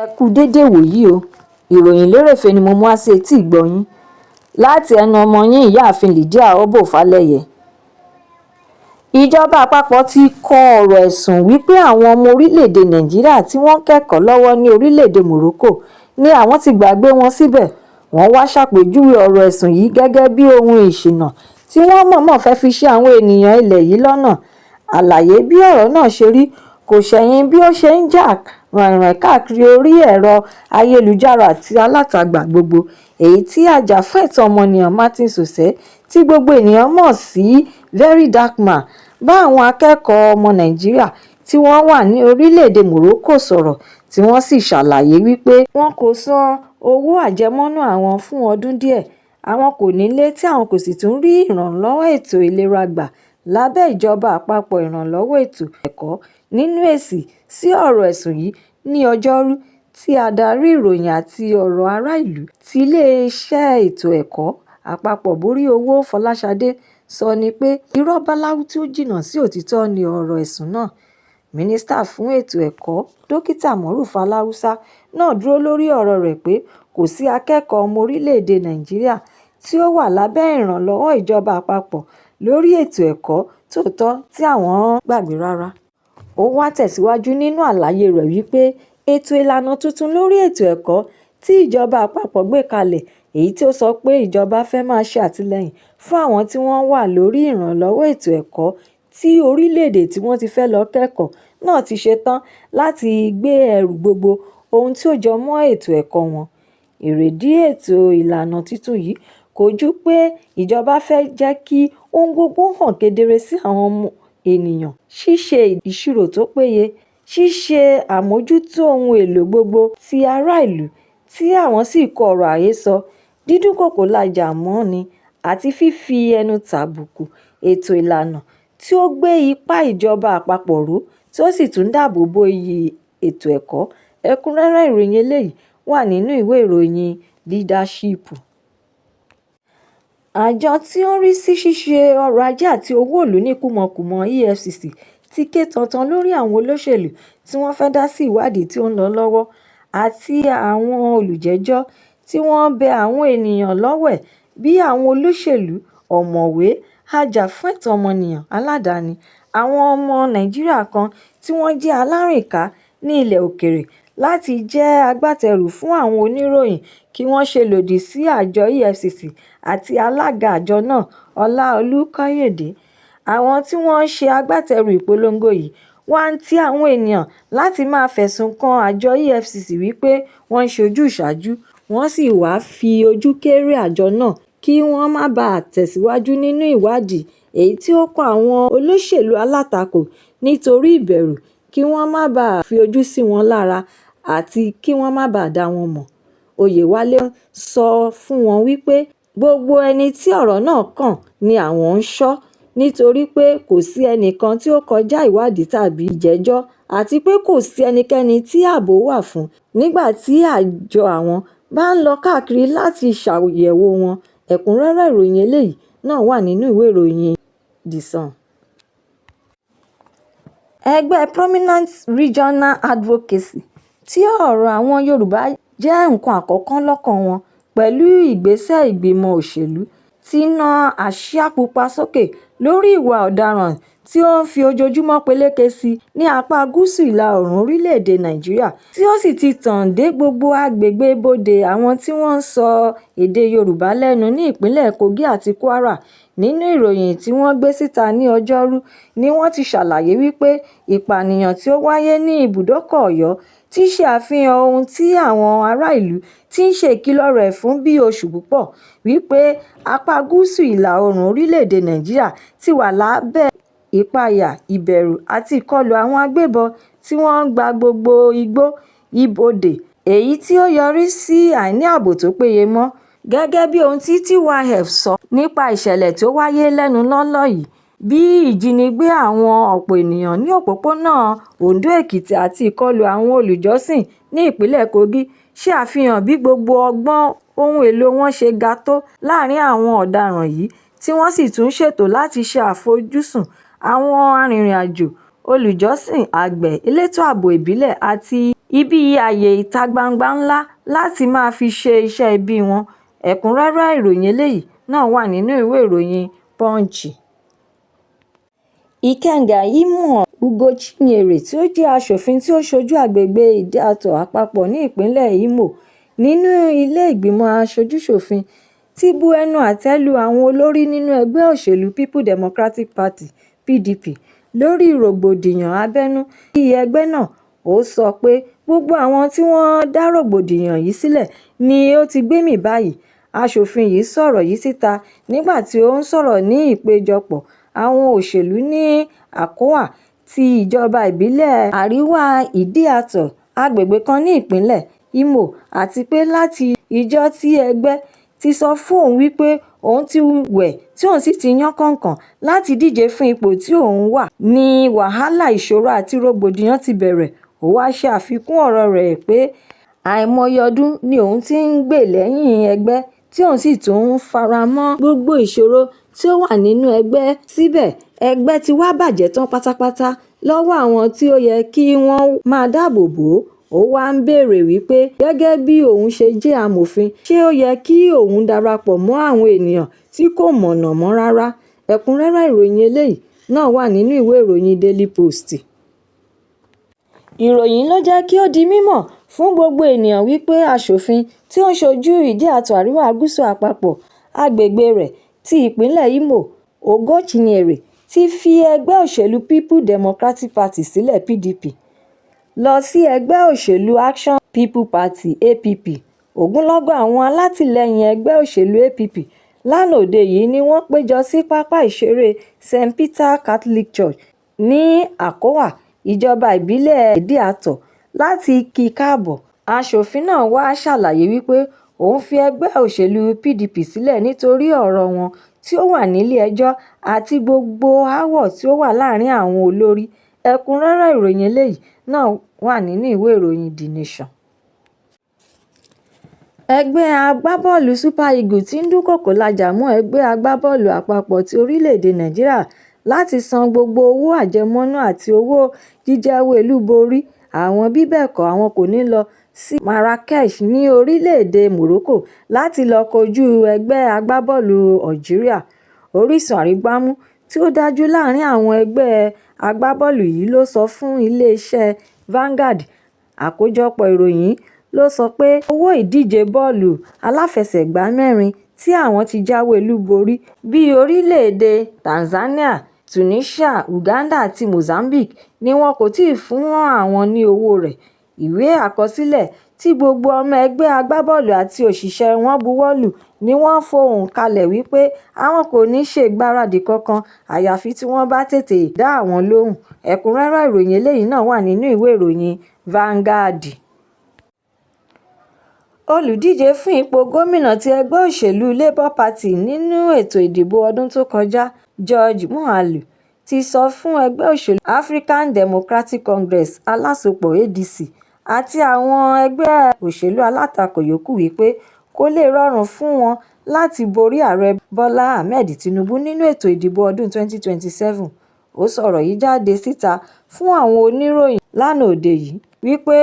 Ẹ kú dédé wòyí o, ìròyìn lérèfé ni mo mú wá sí etí ìgbọ́-yín láti ẹnu ọmọ yín ìyáàfin Lydia Ọbọ́falẹ́yẹ. Ìjọba àpapọ̀ ti kọ ọ̀rọ̀ ẹ̀sùn wípé àwọn ọmọ orílẹ̀-èdè Nàìjíríà tí wọ́n ń kẹ́kọ̀ọ́ lọ́wọ́ ní orílẹ̀-èdè Morocco ní àwọn ti gbàgbé wọn síbẹ̀. Wọ́n wá ṣàpèjúwe ọ̀rọ̀ ẹ̀sùn yìí gẹ́gẹ́ bí ohun ìṣìnà tí wọ́n mọ̀ọ́mọ̀ fẹ́ fi ṣì àwọn ènìyàn ilẹ̀ yìí lọ́nà. Àlàyé bí ọ̀rọ̀ náà ṣe rí kò ṣẹ̀yìn bí ó ṣe ń jà ràìnràìn káàkiri orí ẹ̀rọ ayélujára àti alátagbà gbogbo, èyí tí ajàfẹ́tọ̀ọ́ ọmọnìyàn Martin Sosé tí gbogbo ènìyàn mọ̀ sí Very Dark Man bá àwọn akẹ́kọ̀ọ́ ọmọ Nàìjíríà tí wọ́n wà ní orílẹ̀-èdè Morocco sọ̀rọ̀, tí wọ́n sì ṣàlàyé wípé wọn kò san owó àjẹmọ́nú àwọn fún ọdún díẹ̀, àwọn kò nílé tí àwọn kò sì tún rí ìrànlọ́wọ́ ètò ìlera gbà lábẹ́ ìjọba àpapọ̀ ìrànlọ́wọ́ ètò ẹ̀kọ́. Nínú èsì sí ọ̀rọ̀ ẹ̀sùn yìí ní Ọjọ́rú, tí adarí ìròyìn àti ọ̀rọ̀ ará ìlú ti iléeṣẹ́ ètò ẹ̀kọ́ àpapọ̀ Borí Owó Fọláṣadé sọ ni pé irọ́ báláú tí ó jìnnà sí òtítọ́ ni ọ̀rọ̀ ẹ̀sùn náà. Mínísítà fún ètò ẹ̀kọ́ Dókítà Moruf Aláùsá náà dúró lórí ọ̀rọ̀ rẹ̀ pé kò sí akẹ́kọ̀ọ́ ọmọ orílẹ̀-èdè Nàìjíríà tí ó wà lábẹ́ ìrànlọ́wọ́ ìjọba àpapọ̀ lórí ètò ẹ̀kọ́ tòótọ́ tí àwọn gbàgbé rárá. Ó wá tẹ̀síwájú nínú àlàyé rẹ̀ wípé ètò ìlànà tuntun lórí ètò ẹ̀kọ́ tí ìjọba àpapọ̀ gbé kalẹ̀, èyí tí ó sọ pé ìjọba fẹ́ máa ṣe àtìlẹ́yìn fún àwọn tí wọ́n wà lórí ìrànlọ́wọ́ ètò ẹ̀kọ́ tí orílẹ̀-èdè tí wọ́n ti fẹ́ lọ kẹ́kọ̀ọ́ náà ti ṣetán láti gbé ẹrù gbogbo ohun tí ó jọ mọ́ ètò ẹ̀kọ́ wọn. Èrèdí ètò ìlànà tuntun yìí kò ju pé ìjọba fẹ́ jẹ́ kí ohun gbogbo hàn kedere sí àwọn ọmọ ènìyàn, ṣíṣe ìṣirò tó péye, ṣíṣe àmójútó ohun èlò gbogbo ti ará ìlú tí àwọn sì kọ ọ̀rọ̀ àhesọ, dídúnkòokò lajà mọ́ni àti fífi ẹnu tàbùkù ètò ìlànà tí ó gbé ipá ìjọba àpapọ̀ ró tí ó sì tún dáàbò bo iyì ètò ẹ̀kọ́. Ẹ̀kúnrẹ́rẹ́ ìròyìn eléyìí wà nínú ìwé ìròyìn Leadership. Àjọ tí ó ń rí sí ṣíṣe ọrọ̀ ajé àti owó ìlú ní kúmọkùmọ EFCC ti ké tantan lórí àwọn olóṣèlú tí wọ́n fẹ́ dá sí ìwádìí tí ó ń lọ lọ́wọ́ àti àwọn olùjẹ́jọ́ tí wọ́n bẹ àwọn ènìyàn lọ́wẹ̀ bí àwọn olóṣèlú, ọ̀mọ̀wé, ajàfẹ́tọ̀ọ́ ọmọnìyàn aládàáni, àwọn ọmọ Nàìjíríà kan tí wọ́n jẹ́ alárìnká ní ilẹ̀ òkèèrè láti jẹ́ agbátẹrù fún àwọn oníròyìn kí wọ́n ṣe lòdì sí àjọ EFCC àti alága àjọ náà Ọláolú Kóyèdé. Àwọn tí wọ́n ń ṣe agbátẹrù ìpolongo yìí wá ń ti àwọn ènìyàn láti máa fẹ̀sùn kan àjọ EFCC wípé wọ́n ń ṣojúsàájú, wọ́n sì wá fi ojú kéré àjọ náà kí wọ́n má bàa tẹ̀síwájú nínú ìwádìí èyí tí ó kan àwọn olóṣèlú alátakò nítorí ìbẹ̀rù kí wọ́n má bàa fi ojú sí wọn lára àti kí wọ́n má bàa dá wọn mọ̀. Oyèwálé sọ fún wọn wípé gbogbo ẹni tí ọ̀rọ̀ náà kàn ni àwọn ń ṣọ́ nítorí pé kò sí ẹnìkan tí ó kọjá ìwádìí tàbí ìjẹ́jọ́ àti pé kò sí ẹnikẹ́ni tí ààbò wà fún nígbà tí àjọ àwọn bá ń lọ káàkiri láti ṣàyẹ̀wò wọn. Ẹ̀kúnrẹ́rẹ́ ìròyìn eléyìí náà wà nínú ìwé ìròyìn The Sun. Ẹgbẹ́ Prominent Regional Advocacy tí ọ̀rọ̀ àwọn Yorùbá jẹ́ nǹkan àkọ́kọ́ lọ́kàn wọn pẹ̀lú ìgbésẹ̀ ìgbìmọ̀ òṣèlú ti na àsíá pupa sókè lórí ìwà ọ̀daràn tí ó ń fi ojoojúmọ́ peléke sí ní apá gúúsù ìlà oòrùn orílẹ̀-èdè Nàìjíríà tí ó sì ti tàn dé gbogbo agbègbè ibodè àwọn tí wọ́n ń sọ èdè Yorùbá lẹ́nu ní ìpínlẹ̀ Kogi àti Kwara. Nínú ìròyìn tí wọ́n gbé síta ní Ọjọ́rú ni wọ́n ti ṣàlàyé wípé ìpànìyàn tí ó wáyé ní ibùdókọ̀ Ọ̀yọ́ ti ṣe àfihàn ohun tí àwọn ará ìlú ti ń ṣe ìkìlọ̀ rẹ̀ fún bí oṣù púpọ̀, wípé apá gúúsù ìlà oòrùn orílẹ̀-èdè Nàìjíríà ti wà lábẹ́ ìpayà, ìbẹ̀rù àti ìkọlù àwọn agbébọn tí wọ́n ń gba gbogbo igbó ibodè, èyí tí ó yọrí sí àìní ààbò tó péye mọ́. Gẹ́gẹ́ bí ohun tí TYF sọ nípa ìṣẹ̀lẹ̀ tó wáyé lẹ́nu lọ́lọ́ yìí, bí ìjínigbé àwọn ọ̀pọ̀ ènìyàn ní òpópónà Oǹdó-Èkìtì àti ìkọlù àwọn olùjọ́sìn ní ìpínlẹ̀ Kogi ṣe àfihàn bí gbogbo ọgbọ́n ohun èlò wọn ṣe ga tó láàrin àwọn ọ̀daràn yìí, tí wọ́n sì tún ṣètò láti ṣe àfojúsùn àwọn arìnrìn-àjò, olùjọ́sìn, àgbẹ̀, elétò ààbò ìbílẹ̀ àti ibi ààyè ìta gbangba ńlá láti máa fi ṣe iṣẹ́ ibi wọn. Ẹ̀kúnrẹ́rẹ́ ìròyìn eléyìí náà wà nínú ìwé ìròyìn Punch. Ìkẹ́ngà Imo Ugochinyere tí ó jẹ́ aṣòfin tí ó ṣojú àgbègbè Ìdí-Àtọ̀ Àpapọ̀ ní ìpínlẹ̀ Imo nínú ilé ìgbìmọ̀ aṣojú-ṣòfin ti bu ẹnu àtẹ́ lu àwọn olórí nínú ẹgbẹ́ òṣèlú People Democratic Party (PDP) lórí rògbòdìyàn abẹ́nú ní ẹgbẹ́ náà. Ó sọ pé gbogbo àwọn tí wọ́n dá rògbòdìyàn yìí sílẹ̀ ni ó ti gbémì báyìí. Aṣòfin yìí sọ̀rọ̀ yìí síta nígbà tí ó ń sọ̀rọ̀ ní ìpéjọpọ̀ àwọn òṣèlú ní Àkówà ti ìjọba ìbílẹ̀ Àríwá Ìdí-Àtọ̀, agbègbè kan ní ìpínlẹ̀ Imo, àti pé láti ijọ́ tí ẹgbẹ́ ti sọ fún òun wípé òun ti wẹ̀ tí òun sì ti yán kànkàn láti díje fún ipò tí òun wà ní wàhálà, ìṣòro àti rògbòdìyàn ti bẹ̀rẹ̀. Ó wá ṣe àfikún ọ̀rọ̀ rẹ̀ pé àìmọye ọdún ni òun ti ń gbè lẹ́yìn ẹgbẹ́ tí òun sì tún ń fara mọ́ gbogbo ìṣòro tí ó wà nínú ẹgbẹ́. Síbẹ̀, ẹgbẹ́ ti wá bàjẹ́ tán pátápátá lọ́wọ́ àwọn tí ó yẹ kí wọ́n máa dáàbò bò ó. Ó wá ń béèrè wípé gẹ́gẹ́ bí òun ṣe jẹ́ amòfin, ṣé ó yẹ kí òun darapọ̀ mọ́ àwọn ènìyàn tí kò mọ̀nà mọ́ rárá. Ẹ̀kúnrẹ́rẹ́ ìròyìn eléyìí náà wà nínú ìwé ìròyìn Daily Post. Ìròyìn ló jẹ́ kí ó di mímọ̀ fún gbogbo ènìyàn wípé aṣòfin tí ó ń ṣojú Ìdí-Àtọ̀ Àríwá Gúúsù Àpapọ̀, agbègbè rẹ̀ ti ìpínlẹ̀ Imo, Ugochinyere ti fi ẹgbẹ́ òṣèlú People Democratic Party sílẹ̀ (PDP) lọ sí ẹgbẹ́ òṣèlú Action People Party (APP). Ogunlọ́gọ̀ àwọn alátìlẹyìn ẹgbẹ́ òṣèlú APP lánàá òde yìí ni wọ́n péjọ sí pápá ìṣeré St. Peter Catholic Church ní Àkówà, ìjọba ìbílẹ̀ Ìdí-Àtọ̀, láti kí i káàbọ̀. Aṣòfin náà wá ṣàlàyé wípé òun fi ẹgbẹ́ òṣèlú PDP sílẹ̀ nítorí ọ̀rọ̀ wọn tí ó wà nílé ẹjọ́ àti gbogbo aáwọ̀ tí ó wà láàrin àwọn olórí. Ẹ̀kúnrẹ́rẹ́ ìròyìn eléyìí náà wà nínú ìwé ìròyìn The Nation. Ẹgbẹ́ agbábọ́ọ̀lù Super Eagles ti ń dúnkòokò lájà mọ́ ẹgbẹ́ agbábọ́ọ̀lù àpapọ̀ ti orílẹ̀-èdè Nàìjíríà láti san gbogbo owó àjẹmọ́nú àti owó jíjáwé olúborí àwọn bí bẹ́ẹ̀ kọ́ àwọn kò ní lọ sí Marrakech ní orílẹ̀-èdè Morocco láti lọ kojú ẹgbẹ́ agbábọ́ọ̀lù Algeria. Orísun àrígbámú tí ó dájú láàrin àwọn ẹgbẹ́ agbábọ́ọ̀lù yìí ló sọ fún iléeṣẹ́ Vanguard. Àkójọpọ̀ ìròyìn ló sọ pé owó ìdíje bọ́ọ̀lù aláfẹsẹ̀gbá mẹ́rin tí àwọn ti jáwé olúborí bíi orílẹ̀-èdè Tanzania, Tunisia, Uganda àti Mozambique ni wọn kò tíì fún àwọn ní owó rẹ̀. Ìwé àkọsílẹ̀ tí gbogbo ọmọ ẹgbẹ́ agbábọ́ọ̀lù àti òṣìṣẹ́ wọn buwọ́lù ni wọ́n fohùn kalẹ̀ wípé àwọn kò ní ṣe ìgbáradì kankan àyàfi tí wọ́n bá tètè dá àwọn lóhùn. Ẹ̀kúnrẹ́rẹ́ ìròyìn eléyìí náà wà nínú ìwé ìròyìn Vanguard. Olùdíje fún ipò gómìnà ti ẹgbẹ́ òṣèlú Labour Party nínú ètò ìdìbò ọdún tó kọjá, George Muhalu, ti sọ fún ẹgbẹ́ òṣèlú African Democratic Congress alásopọ̀ ADC àti àwọn ẹgbẹ́ òṣèlú alátakò yòókù wípé kò lè rọrùn fún wọn láti borí ààrẹ Bọ́lá Ahmed Tinubu nínú ètò ìdìbò ọdún 2027. Ó sọ̀rọ̀ yìí jáde síta fún àwọn oníròyìn lánàá òde yìí wípé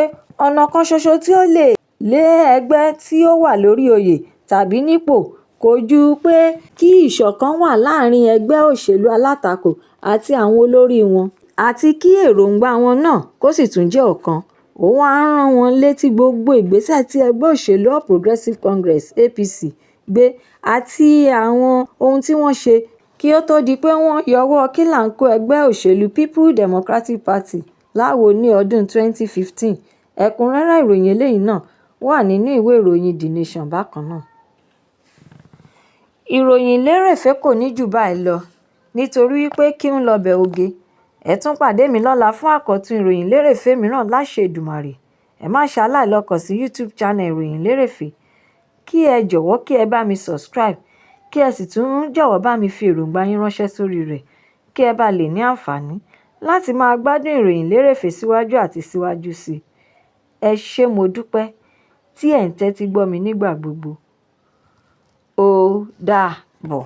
ọ̀nà kan ṣoṣo tí ó lè lé ẹgbẹ́ tí ó wà lórí oyè tàbí nípò kò ju pé kí ìṣọ̀kan wà láàrin ẹgbẹ́ òṣèlú alátakò àti àwọn olórí wọn, àti kí èròǹgbà wọn náà kó sì tún jẹ́ ọ̀kan. Ó wá rán wọn létí gbogbo ìgbésẹ̀ tí ẹgbẹ́ òṣèlú All Progressives Congress (APC) gbé àti àwọn ohun tí wọ́n ṣe kí ó tó di pé wọ́n yọwọ́ kílàńkó ẹgbẹ́ òṣèlú People Democratic Party láwo ní ọdún 2015. Ẹ̀kúnrẹ́rẹ́ ìròyìn eléyìí náà wà nínú ìwé ìròyìn The Nation bákan náà. Ìròyìn lérèfé kò ní jù báyìí lọ nítorí wípé kí ń lọbẹ̀ oge. Ẹ tún pàdé mi lọ́la fún àkọ́tún ìròyìn lérèfé mìíràn láṣẹ Èdùmàrè. Ẹ má ṣaláì lọ kàn sí YouTube channel ìròyìn lérèfé. Kí ẹ jọ̀wọ́ kí ẹ bá mi subscribe, kí ẹ sì tún jọ̀wọ́ bá mi fi èròǹgbà yín ránṣẹ́ sórí rẹ̀ kí ẹ bá lè ní àǹfààní láti máa gbádùn ìròyìn lérèfé síwájú àti síwájú sí i. Ẹ ṣé mo dúpẹ́ tí ẹ̀ ń tẹ́tí gbọ́ mi nígbà gbogbo. Ó dàbọ̀.